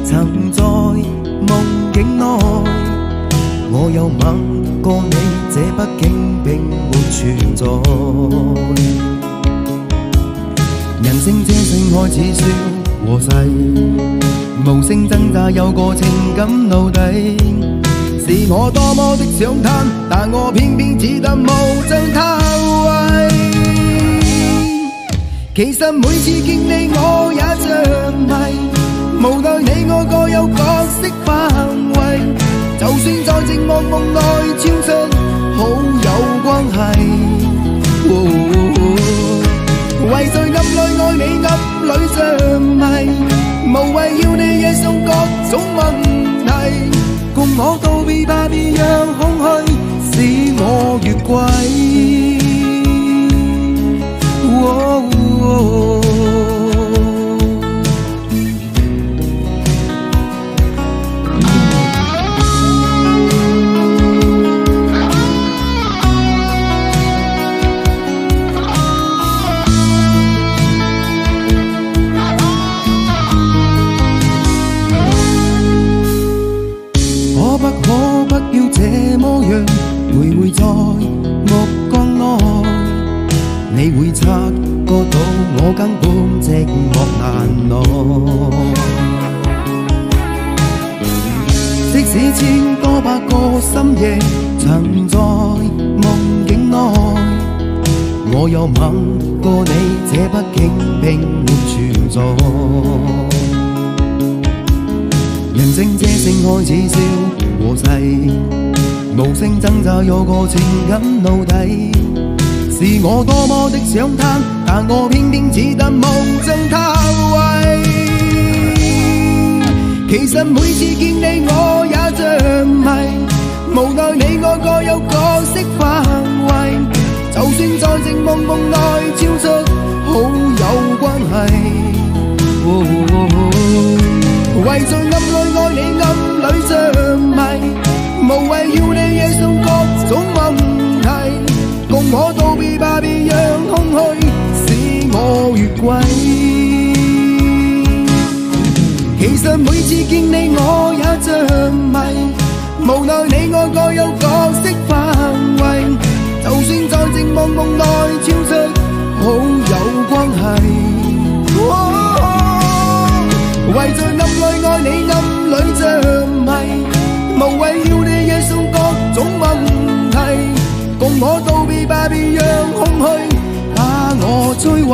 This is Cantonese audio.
曾在夢境內，我有吻過你，這畢竟並沒存在。人生這性愛似笑和誓，無聲掙扎有個情感奴隸，是我多麼的想貪，但我偏偏只得無盡偷慰。其實每次見你我也像迷，無奈你我各有角色範圍，就算在寂寞夢內超出好友關係，為在暗裏愛你暗裏像迷，無謂要你惹上各種問題，共我道別吧，別讓空虛使我越軌。可不要這麼樣徘徊在目光內，你會察覺到我根本寂寞難耐。即使千多百個深夜曾在夢境內，我有吻過你，這畢竟並沒存在。人生這性愛似笑和誓，無聲掙扎有個情感奴隸，是我多麼的想貪，但我偏偏只得無盡偷慰。其實每次見你我也像迷，無奈你我各有角色範圍，就算在寂寞夢內超出好友關係，為在暗裏愛你暗裏像迷，無謂要你惹上各種問題，共我道別吧，別讓空虛使我越軌。其實每次見你我也像迷，無奈你我各有角色範圍，就算在寂寞夢內超出好友關係，為在暗裏愛你暗裏像迷，無謂要你惹上各種問題，共我道別吧，別讓空虛把我摧毀。